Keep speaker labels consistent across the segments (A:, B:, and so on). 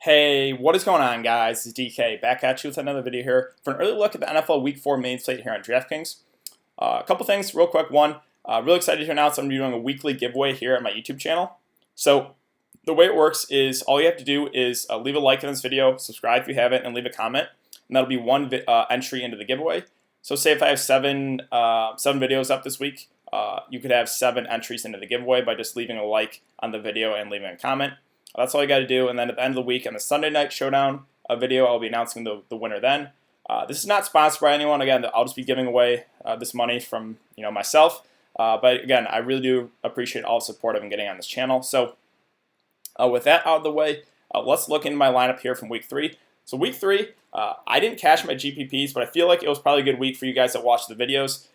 A: Hey, what is going on, guys? This is DK back at you with another video here for an early look at the NFL Week 4 main slate here on DraftKings. A couple things real quick. One, really excited to announce I'm doing a weekly giveaway here on my YouTube channel. So the way it works is all you have to do is leave a like on this video, subscribe if you haven't, and leave a comment. And that'll be one entry into the giveaway. So say if I have seven videos up this week, you could have 7 entries into the giveaway by just leaving a like on the video and leaving a comment. That's all you got to do, and then at the end of the week on the Sunday Night Showdown video, I'll be announcing the winner then. This is not sponsored by anyone. Again, I'll just be giving away this money from myself. But again, I really do appreciate all the support I've been getting on this channel. So with that out of the way, let's look into my lineup here from Week 3. So Week 3, I didn't cash my GPPs, but I feel like it was probably a good week for you guys that watched the videos.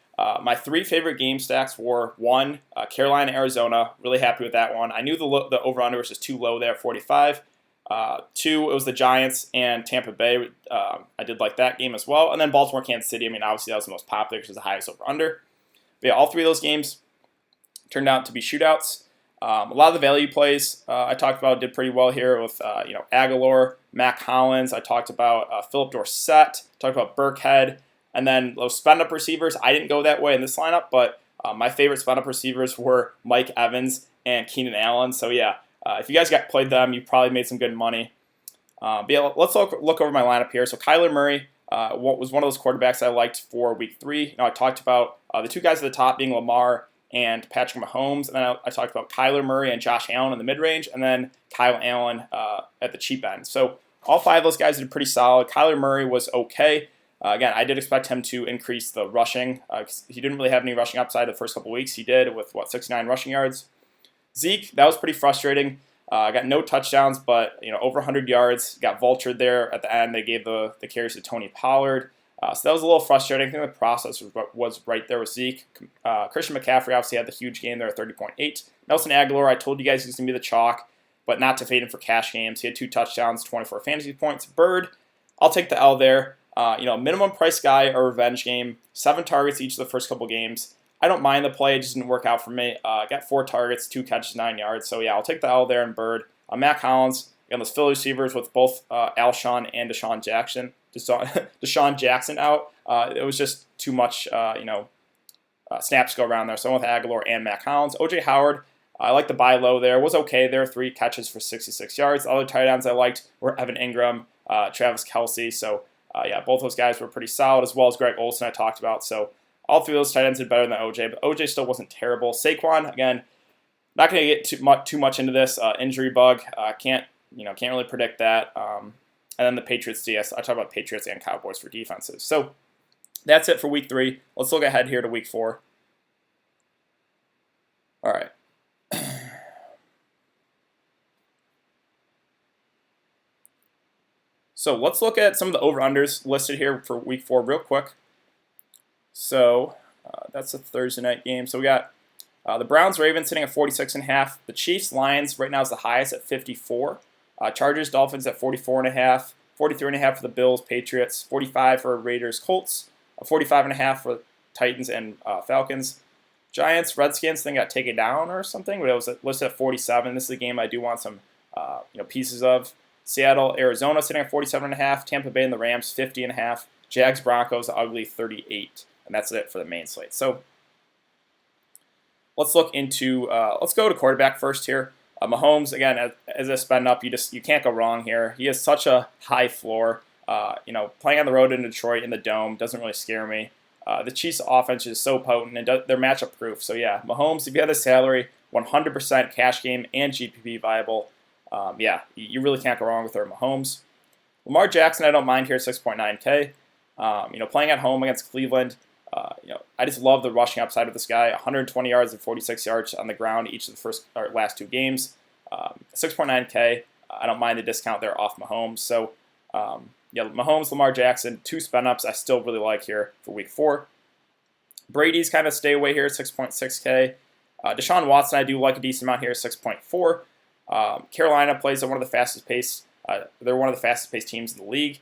A: My 3 favorite game stacks were 1, Carolina, Arizona. Really happy with that one. I knew the over-under was just too low there, 45. 2, it was the Giants and Tampa Bay. I did like that game as well. And then Baltimore, Kansas City. I mean, obviously that was the most popular because it was the highest over-under. But yeah, all 3 of those games turned out to be shootouts. A lot of the value plays I talked about did pretty well here with Aguilar, Mac Hollins. I talked about Philip Dorsett. Talked about Burkhead. And then those spend-up receivers, I didn't go that way in this lineup, but my favorite spend-up receivers were Mike Evans and Keenan Allen. So yeah, if you guys played them, you probably made some good money. But yeah, let's look over my lineup here. So Kyler Murray was one of those quarterbacks I liked for Week 3. I talked about the 2 guys at the top being Lamar and Patrick Mahomes, and then I talked about Kyler Murray and Josh Allen in the mid-range, and then Kyle Allen at the cheap end. So all 5 of those guys did pretty solid. Kyler Murray was okay. Again, I did expect him to increase the rushing. He didn't really have any rushing upside the first couple weeks. He did with, 69 rushing yards. Zeke, that was pretty frustrating. Got no touchdowns, but over 100 yards. Got vultured there at the end. They gave the carries to Tony Pollard. So that was a little frustrating. I think the process was right there with Zeke. Christian McCaffrey obviously had the huge game there at 30.8. Nelson Aguilar, I told you guys he was going to be the chalk, but not to fade him for cash games. He had 2 touchdowns, 24 fantasy points. Bird, I'll take the L there. Minimum price guy or revenge game, 7 targets each of the first couple games. I don't mind the play, it just didn't work out for me. Got 4 targets, 2 catches, 9 yards. So yeah, I'll take the L there and Bird. Mac Hollins, again, those Philly receivers with both Alshon and Deshaun Jackson out. It was just too much, snaps go around there. So I went with Aguilar and Mac Hollins. O.J. Howard, I like the buy low there. Was okay there, 3 catches for 66 yards. The other tight ends I liked were Evan Ingram, Travis Kelce. So yeah, both those guys were pretty solid, as well as Greg Olsen I talked about. So all 3 of those tight ends did better than OJ, but OJ still wasn't terrible. Saquon, again, not going to get too much into this injury bug. Can't really predict that. And then the Patriots DS. I talked about Patriots and Cowboys for defenses. So that's it for Week 3. Let's look ahead here to Week 4. All right. So let's look at some of the over-unders listed here for Week 4 real quick. So that's a Thursday night game. So we got the Browns-Ravens sitting at 46.5. The Chiefs-Lions right now is the highest at 54. Chargers-Dolphins at 44.5. 43.5 for the Bills-Patriots. 45 for Raiders-Colts. 45.5 for Titans and Falcons. Giants-Redskins, I think got taken down or something, but it was listed at 47. This is a game I do want some pieces of. Seattle, Arizona sitting at 47.5. Tampa Bay and the Rams 50.5. Jags, Broncos, the ugly 38. And that's it for the main slate. So let's look into let's go to quarterback first here. Mahomes, again, as a spend up, you can't go wrong here. He has such a high floor. Playing on the road in Detroit in the Dome doesn't really scare me. The Chiefs' offense is so potent and they're matchup proof. So yeah, Mahomes, if you have the salary, 100% cash game and GPP viable. Yeah, you really can't go wrong with our Mahomes. Lamar Jackson, I don't mind here, 6.9K. Playing at home against Cleveland, I just love the rushing upside of this guy. 120 yards and 46 yards on the ground each of the last 2 games. 6.9K. I don't mind the discount there off Mahomes. So yeah, Mahomes, Lamar Jackson, 2 spend ups I still really like here for Week 4. Brady's kind of stay away here, 6.6K. Deshaun Watson, I do like a decent amount here, 6.4. Carolina plays at one of the fastest pace. They're one of the fastest paced teams in the league.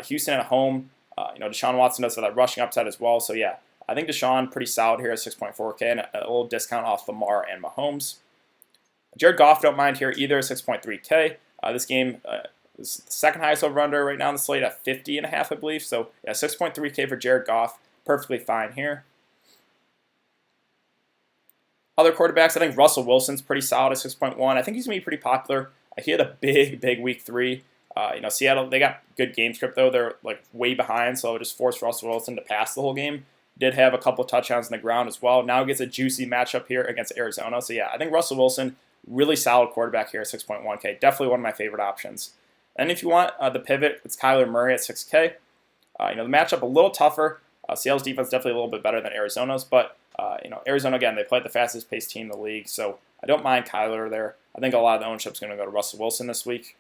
A: Houston at home. Deshaun Watson does have that rushing upside as well. So yeah, I think Deshaun pretty solid here at 6.4K and a little discount off Lamar and Mahomes. Jared Goff don't mind here either, 6.3K. This game It's the second highest over-under right now on the slate at 50.5, I believe. So, yeah, 6.3K for Jared Goff. Perfectly fine here. Other quarterbacks, I think Russell Wilson's pretty solid at 6.1. I think he's going to be pretty popular. He had a big week 3. Seattle, they got good game script, though. They're like way behind, so it just forced Russell Wilson to pass the whole game. Did have a couple touchdowns on the ground as well. Now gets a juicy matchup here against Arizona. So, yeah, I think Russell Wilson, really solid quarterback here at 6.1K. Definitely one of my favorite options. And if you want the pivot, it's Kyler Murray at 6K. The matchup a little tougher. Seattle's defense definitely a little bit better than Arizona's, but Arizona, again, they played the fastest paced team in the league, so I don't mind Kyler there. I think a lot of the ownership's going to go to Russell Wilson this week.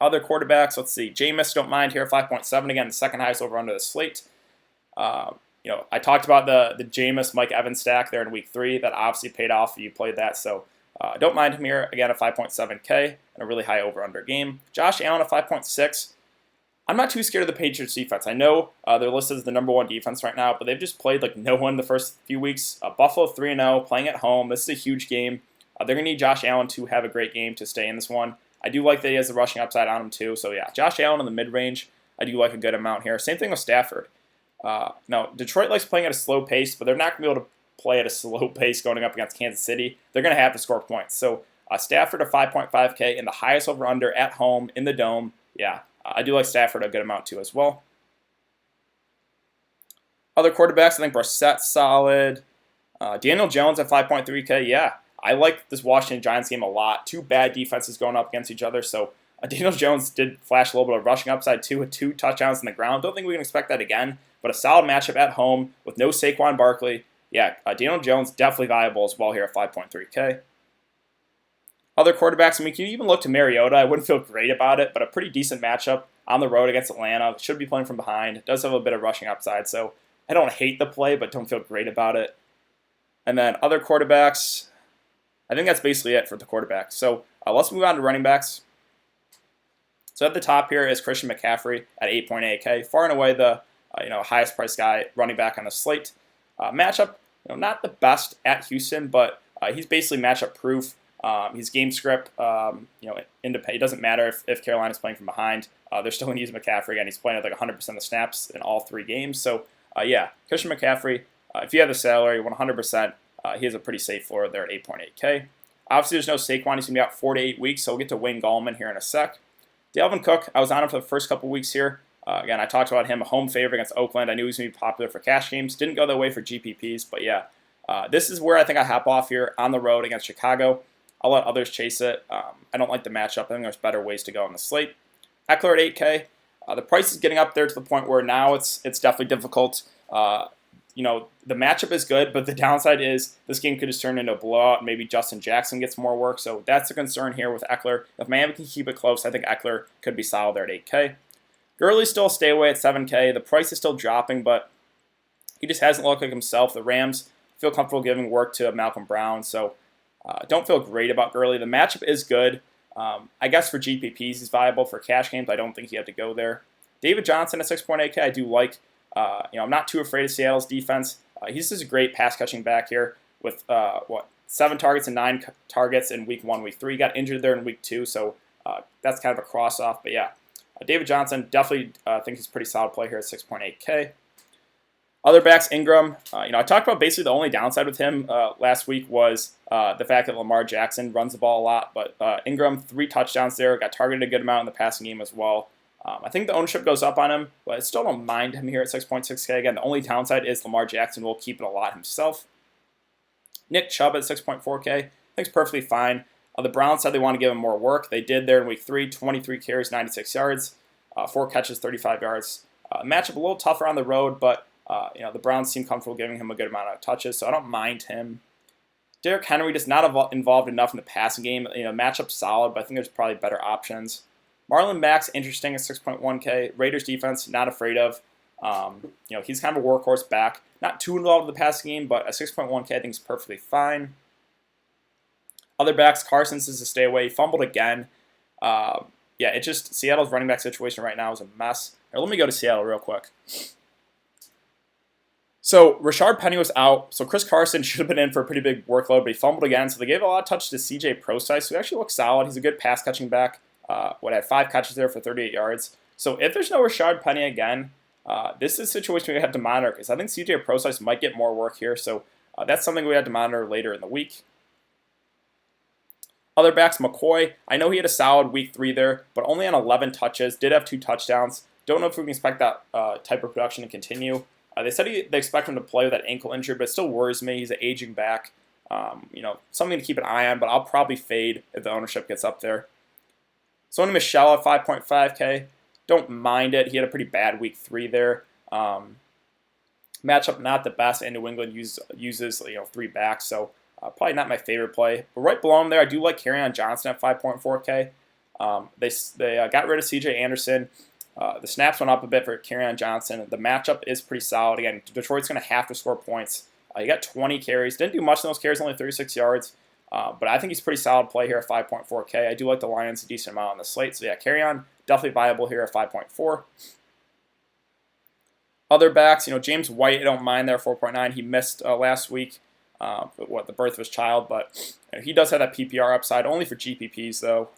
A: Other quarterbacks, let's see. Jameis, don't mind here, 5.7. Again, the second highest over under the slate. I talked about the Jameis Mike Evans stack there in week 3. That obviously paid off if you played that, so don't mind him here. Again, at 5.7K and a really high over under game. Josh Allen at 5.6. I'm not too scared of the Patriots defense. I know they're listed as the #1 defense right now, but they've just played like no one the first few weeks. Buffalo 3-0, playing at home. This is a huge game. They're going to need Josh Allen to have a great game to stay in this one. I do like that he has the rushing upside on him too. So yeah, Josh Allen in the mid-range, I do like a good amount here. Same thing with Stafford. Now, Detroit likes playing at a slow pace, but they're not going to be able to play at a slow pace going up against Kansas City. They're going to have to score points. So Stafford at 5.5K and the highest over-under at home in the Dome. Yeah. I do like Stafford a good amount too as well. Other quarterbacks, I think Brissett's solid. Daniel Jones at 5.3K, yeah. I like this Washington Giants game a lot. 2 bad defenses going up against each other, so Daniel Jones did flash a little bit of rushing upside too with 2 touchdowns on the ground. Don't think we can expect that again, but a solid matchup at home with no Saquon Barkley. Yeah, Daniel Jones definitely viable as well here at 5.3K. Other quarterbacks, you can even look to Mariota. I wouldn't feel great about it, but a pretty decent matchup on the road against Atlanta. Should be playing from behind. Does have a bit of rushing upside, so I don't hate the play, but don't feel great about it. And then other quarterbacks, I think that's basically it for the quarterbacks. So let's move on to running backs. So at the top here is Christian McCaffrey at 8.8K, far and away the highest priced guy running back on the slate. Matchup, not the best at Houston, but he's basically matchup proof. His game script, it doesn't matter if Carolina's playing from behind. They're still going to use McCaffrey again. He's playing at like 100% of the snaps in all 3 games. So Christian McCaffrey, if you have the salary, 100%, he has a pretty safe floor there at 8.8K. Obviously, there's no Saquon. He's going to be out 4 to 8 weeks, so we'll get to Wayne Gallman here in a sec. Dalvin Cook, I was on him for the first couple weeks here. Again, I talked about him, a home favorite against Oakland. I knew he was going to be popular for cash games. Didn't go that way for GPPs, but yeah. This is where I think I hop off here on the road against Chicago. I'll let others chase it. I don't like the matchup. I think there's better ways to go on the slate. Eckler at 8K. The price is getting up there to the point where now it's definitely difficult. The matchup is good, but the downside is this game could just turn into a blowout. Maybe Justin Jackson gets more work, so that's a concern here with Eckler. If Miami can keep it close, I think Eckler could be solid there at 8K. Gurley still stay away at 7K. The price is still dropping, but he just hasn't looked like himself. The Rams feel comfortable giving work to Malcolm Brown, so don't feel great about Gurley. The matchup is good. I guess for GPPs, he's viable. For cash games, I don't think you have to go there. David Johnson at 6.8K, I do like. I'm not too afraid of Seattle's defense. He's just a great pass-catching back here with, 7 targets and 9 targets in week 1, week 3. He got injured there in week 2, so that's kind of a cross-off. But yeah, David Johnson, definitely think he's a pretty solid play here at 6.8K. Other backs, Ingram. I talked about basically the only downside with him last week was the fact that Lamar Jackson runs the ball a lot. But Ingram, 3 touchdowns there, got targeted a good amount in the passing game as well. I think the ownership goes up on him, but I still don't mind him here at 6.6K. Again, the only downside is Lamar Jackson will keep it a lot himself. Nick Chubb at 6.4K, I think it's perfectly fine. The Browns said they want to give him more work. They did there in week 3, 23 carries, 96 yards, 4 catches, 35 yards. Matchup a little tougher on the road, but the Browns seem comfortable giving him a good amount of touches, so I don't mind him. Derrick Henry just not involved enough in the passing game. Matchup solid, but I think there's probably better options. Marlon Mack's interesting at 6.1K. Raiders defense, not afraid of. He's kind of a workhorse back. Not too involved in the passing game, but at 6.1K, I think is perfectly fine. Other backs, Carson's is a stay away. He fumbled again. Seattle's running back situation right now is a mess. Here, let me go to Seattle real quick. So Rashard Penny was out, so Chris Carson should have been in for a pretty big workload, but he fumbled again, so they gave a lot of touch to CJ Prosise, who actually looks solid. He's a good pass-catching back. would have 5 catches there for 38 yards. So if there's no Rashard Penny again, this is a situation we have to monitor because I think CJ Prosise might get more work here. So that's something we have to monitor later in the week. Other backs, McCoy, I know he had a solid week 3 there, but only on 11 touches, did have 2 touchdowns. Don't know if we can expect that type of production to continue. They said they expect him to play with that ankle injury, but it still worries me. He's an aging back. Something to keep an eye on, but I'll probably fade if the ownership gets up there. Sony Michel at 5.5K. Don't mind it. He had a pretty bad week 3 there. Matchup not the best, and New England uses 3 backs, so probably not my favorite play. But right below him there, I do like Kerryon Johnson at 5.4K. They got rid of C.J. Anderson. The snaps went up a bit for Kerryon Johnson. The matchup is pretty solid. Again, Detroit's going to have to score points. He got 20 carries. Didn't do much in those carries, only 36 yards. But I think he's a pretty solid play here at 5.4K. I do like the Lions a decent amount on the slate. So yeah, Kerryon, definitely viable here at 5.4. Other backs, James White, I don't mind there, 4.9. He missed last week. The birth of his child, but he does have that PPR upside, only for GPPs though.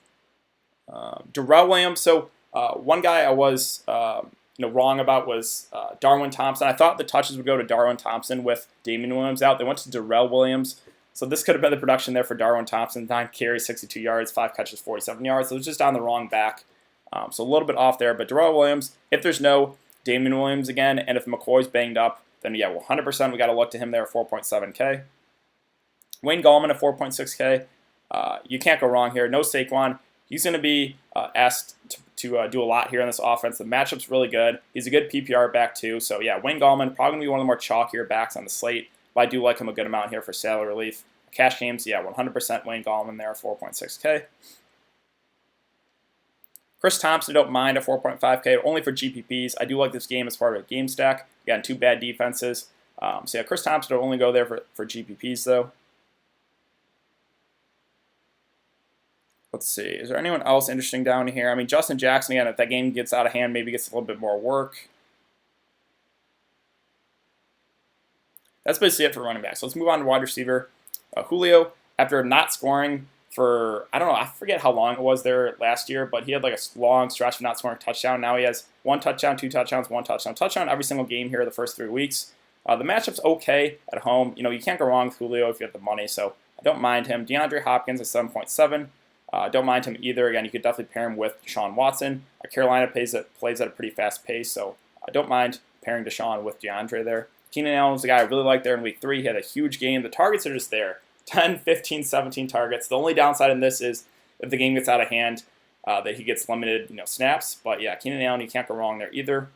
A: Darrell Williams. So one guy I was wrong about was Darwin Thompson. I thought the touches would go to Darwin Thompson with Damian Williams out. They went to Darrell Williams. So this could have been the production there for Darwin Thompson. 9 carries, 62 yards, 5 catches, 47 yards. So it was just on the wrong back. So a little bit off there. But Darrell Williams, if there's no Damian Williams again, and if McCoy's banged up, then yeah, 100% we got to look to him there at 4.7K. Wayne Gallman at 4.6K. You can't go wrong here. No Saquon. He's going to be asked to do a lot here in this offense. The matchup's really good. He's a good PPR back too. So yeah, Wayne Gallman, probably going to be one of the more chalkier backs on the slate. But I do like him a good amount here for salary relief. Cash games, yeah, 100% Wayne Gallman there at 4.6K. Chris Thompson, don't mind at 4.5K, only for GPPs. I do like this game as part of a game stack. Again, 2 bad defenses. So yeah, Chris Thompson will only go there for GPPs though. Let's see. Is there anyone else interesting down here? I mean, Justin Jackson, again, if that game gets out of hand, maybe gets a little bit more work. That's basically it for running back. So let's move on to wide receiver. Julio, after not scoring for, I don't know, I forget how long it was there last year, but he had like a long stretch of not scoring a touchdown. Now he has 1 touchdown, 2 touchdowns, 1 touchdown. Touchdown every single game here the first 3 weeks. The matchup's okay at home. You can't go wrong with Julio if you have the money, so I don't mind him. DeAndre Hopkins at 7.7. Don't mind him either. Again, you could definitely pair him with Deshaun Watson. Carolina plays at a pretty fast pace, so I don't mind pairing Deshaun with DeAndre there. Keenan Allen was the guy I really liked there in week 3. He had a huge game. The targets are just there. 10, 15, 17 targets. The only downside in this is if the game gets out of hand, that he gets limited snaps. But yeah, Keenan Allen, you can't go wrong there either.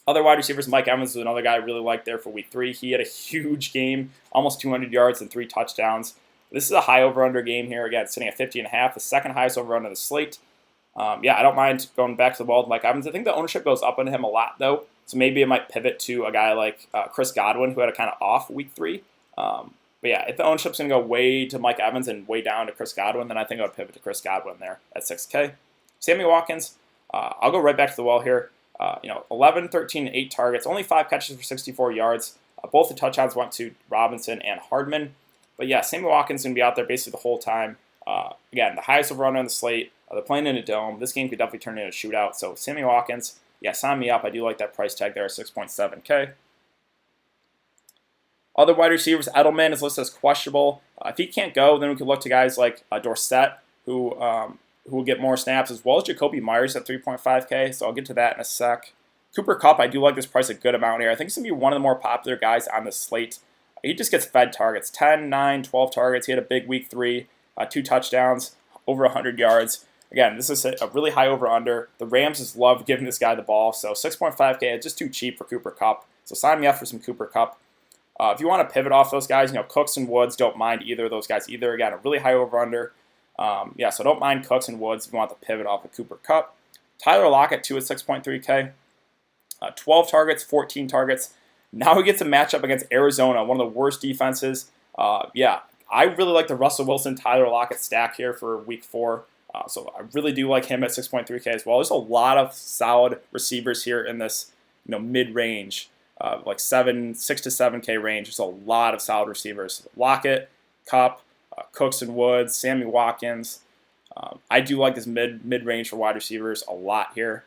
A: Other wide receivers, Mike Evans was another guy I really liked there for week 3. He had a huge game, almost 200 yards and 3 touchdowns. This is a high over-under game here. Again, sitting at 50.5, the second highest over-under the slate. Yeah, I don't mind going back to the wall with Mike Evans. I think the ownership goes up on him a lot, though. So maybe it might pivot to a guy like Chris Godwin, who had a kind of off week 3. But yeah, if the ownership's going to go way to Mike Evans and way down to Chris Godwin, then I think I would pivot to Chris Godwin there at 6K. Sammy Watkins, I'll go right back to the well here. 11, 13, and 8 targets, only 5 catches for 64 yards. Both the touchdowns went to Robinson and Hardman. But yeah, Sammy Watkins is going to be out there basically the whole time. Again, the highest over-under on the slate. They're playing in a dome. This game could definitely turn into a shootout. So Sammy Watkins, yeah, sign me up. I do like that price tag there at 6.7K. Other wide receivers, Edelman is listed as questionable. If he can't go, then we could look to guys like Dorsett, who will get more snaps, as well as Jacoby Myers at 3.5K. So I'll get to that in a sec. Cooper Kupp, I do like this price a good amount here. I think he's going to be one of the more popular guys on the slate. He just gets fed targets, 10, 9, 12 targets. He had a big week 3, 2 touchdowns, over 100 yards. Again, this is a really high over-under. The Rams just love giving this guy the ball. So 6.5K, it's just too cheap for Cooper Kupp. So sign me up for some Cooper Kupp. If you want to pivot off those guys, Cooks and Woods, don't mind either of those guys either. Again, a really high over-under. Yeah, so don't mind Cooks and Woods if you want to pivot off of Cooper Kupp. Tyler Lockett, too, at 6.3K. 12 targets, 14 targets. Now he gets a matchup against Arizona, one of the worst defenses. Yeah, I really like the Russell Wilson, Tyler Lockett stack here for week 4. So I really do like him at 6.3K as well. There's a lot of solid receivers here in this mid-range, like 6 to 7K range. There's a lot of solid receivers. Lockett, Kupp, Cooks and Woods, Sammy Watkins. I do like this mid-range for wide receivers a lot here.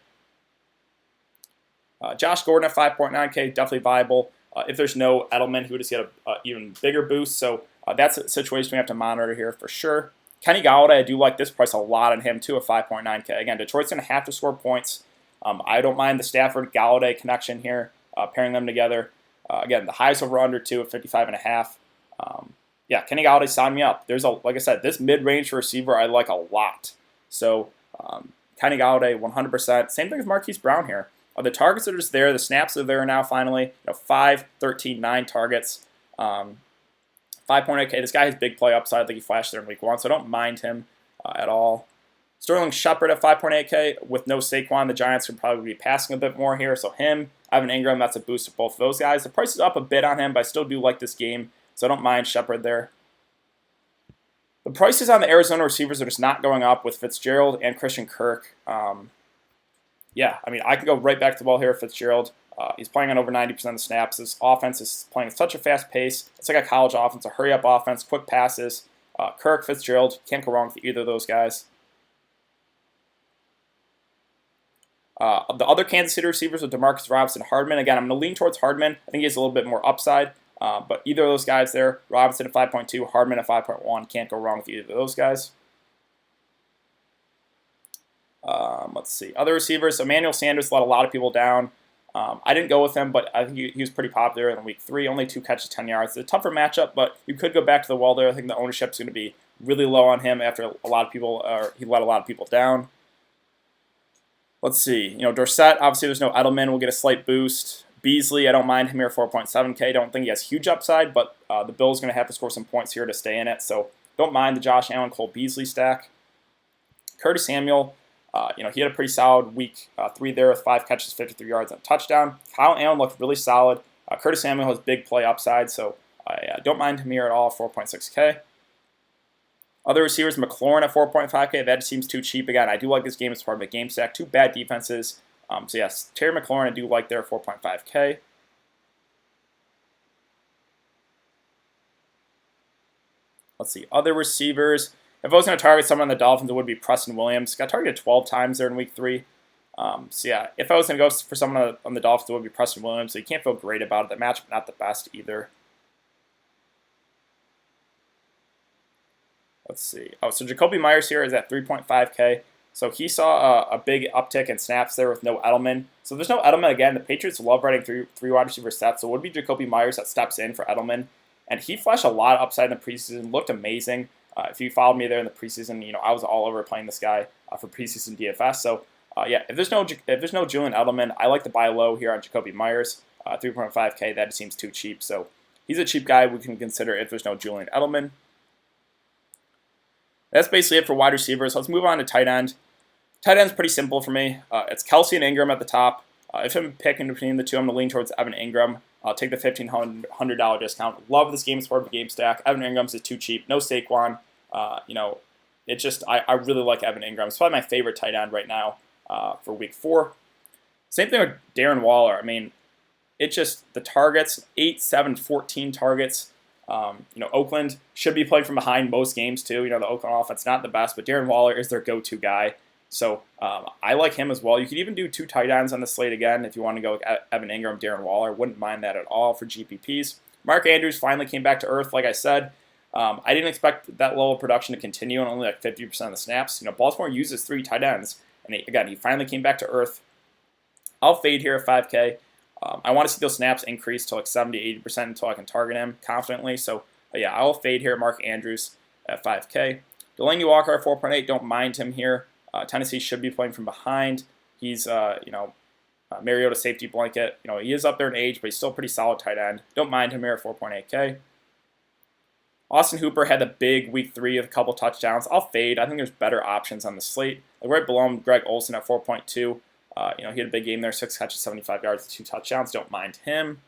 A: Josh Gordon at 5.9K, definitely viable. If there's no Edelman, he would just get an even bigger boost. So that's a situation we have to monitor here for sure. Kenny Galladay, I do like this price a lot on him too at 5.9K. Again, Detroit's going to have to score points. I don't mind the Stafford-Galladay connection here, pairing them together. Again, the highest over under too at 55.5. Yeah, Kenny Galladay, sign me up. There's like I said, this mid-range receiver I like a lot. So Kenny Galladay, 100%. Same thing as Marquise Brown here. The targets are just there. The snaps are there now finally. 5, 13, 9 targets. 5.8K. This guy has big play upside. I think he flashed there in week 1, so I don't mind him at all. Sterling Shepard at 5.8K. With no Saquon, the Giants could probably be passing a bit more here. So him, Evan Ingram, that's a boost for both of those guys. The price is up a bit on him, but I still do like this game, so I don't mind Shepard there. The prices on the Arizona receivers are just not going up with Fitzgerald and Christian Kirk. Yeah, I mean, I can go right back to the well here with Fitzgerald. He's playing on over 90% of the snaps. His offense is playing at such a fast pace. It's like a college offense, a hurry-up offense, quick passes. Kirk, Fitzgerald, can't go wrong with either of those guys. The other Kansas City receivers with DeMarcus Robinson, Hardman. Again, I'm going to lean towards Hardman. I think he has a little bit more upside. But either of those guys there, Robinson at 5.2, Hardman at 5.1, can't go wrong with either of those guys. Let's see. Other receivers, Emmanuel Sanders let a lot of people down. I didn't go with him, but I think he was pretty popular in week 3. Only 2 catches, 10 yards. It's a tougher matchup, but you could go back to the well there. I think the ownership is going to be really low on him after a lot of people, he let a lot of people down. Let's see. Dorsett, obviously there's no Edelman. We'll get a slight boost. Beasley, I don't mind him here, 4.7K. Don't think he has huge upside, but the Bills going to have to score some points here to stay in it. So don't mind the Josh Allen, Cole Beasley stack. Curtis Samuel, he had a pretty solid week 3 there with 5 catches, 53 yards, and a touchdown. Kyle Allen looked really solid. Curtis Samuel has big play upside, so I don't mind him here at all, 4.6K. Other receivers, McLaurin at 4.5K. That seems too cheap. Again, I do like this game as part of a game stack. 2 bad defenses. So yes, Terry McLaurin I do like there, 4.5K. Let's see, other receivers. If I was going to target someone on the Dolphins, it would be Preston Williams. Got targeted 12 times there in week 3. So yeah, if I was going to go for someone on the Dolphins, it would be Preston Williams. So you can't feel great about it. The matchup not the best either. Let's see. Oh, so Jacoby Myers here is at 3.5K. So he saw a big uptick in snaps there with no Edelman. So there's no Edelman again. The Patriots love writing three wide receiver sets. So it would be Jacoby Myers that steps in for Edelman. And he flashed a lot of upside in the preseason. Looked amazing. If you followed me there in the preseason, I was all over playing this guy for preseason DFS. So yeah, if there's no Julian Edelman, I like to buy low here on Jacoby Myers. 3.5K, that seems too cheap. So he's a cheap guy we can consider if there's no Julian Edelman. That's basically it for wide receivers. Let's move on to tight end. Tight end's pretty simple for me. It's Kelsey and Ingram at the top. If I'm picking between the two, I'm going to lean towards Evan Ingram. I'll take the $1,500 discount. Love this game as part of a game stack. Evan Ingram's is too cheap. No Saquon. It just I really like Evan Ingram. It's probably my favorite tight end right now for week 4. Same thing with Darren Waller. I mean, it just the targets 8, 7, 14 targets. Oakland should be playing from behind most games too. The Oakland offense not the best, but Darren Waller is their go-to guy. So I like him as well. You could even do 2 tight ends on the slate again if you want to go with Evan Ingram, Darren Waller. Wouldn't mind that at all for GPPs. Mark Andrews finally came back to earth, like I said. I didn't expect that level of production to continue and only like 50% of the snaps. Baltimore uses 3 tight ends, and he finally came back to earth. I'll fade here at 5K. I want to see those snaps increase to like 70-80% until I can target him confidently. So yeah, I'll fade here Mark Andrews at 5K. Delaney Walker at 4.8. Don't mind him here. Tennessee should be playing from behind. He's Mariota safety blanket. He is up there in age, but he's still a pretty solid tight end. Don't mind him here at 4.8K. Austin Hooper had a big week 3 with a couple touchdowns. I'll fade. I think there's better options on the slate. Like right below him, Greg Olsen at 4.2. He had a big game there, 6 catches, 75 yards, 2 touchdowns. Don't mind him.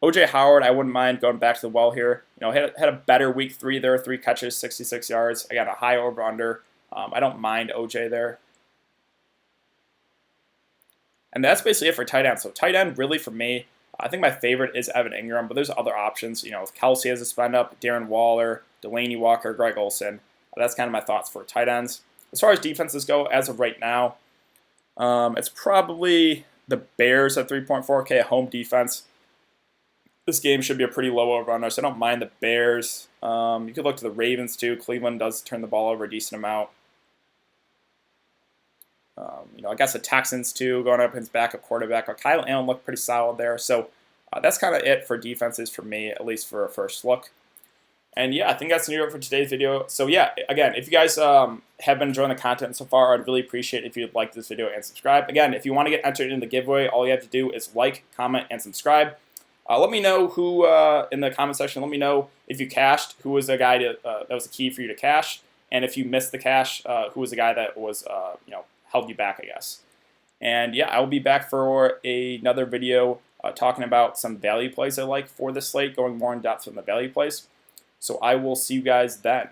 A: O.J. Howard, I wouldn't mind going back to the well here. Had a better week 3 there, 3 catches, 66 yards. I got a high over-under. I don't mind O.J. there. And that's basically it for tight end. So tight end, really for me, I think my favorite is Evan Ingram, but there's other options. Kelsey has a spend up, Darren Waller, Delaney Walker, Greg Olsen. That's kind of my thoughts for tight ends. As far as defenses go, as of right now, it's probably the Bears at 3.4K, a home defense. This game should be a pretty low over-under, so I don't mind the Bears. You could look to the Ravens too. Cleveland does turn the ball over a decent amount. I guess the Texans too, going up against backup quarterback. Kyle Allen looked pretty solid there. So that's kind of it for defenses for me, at least for a first look. And yeah, I think that's going to do it for today's video. So yeah, again, if you guys have been enjoying the content so far, I'd really appreciate it if you'd like this video and subscribe. Again, if you want to get entered in the giveaway, all you have to do is like, comment, and subscribe. Let me know who, in the comment section, let me know if you cashed, who was the guy that was the key for you to cash. And if you missed the cash, who was the guy that was, held you back, I guess. And yeah, I will be back for another video talking about some value plays I like for this slate, going more in depth on the value plays. So I will see you guys then.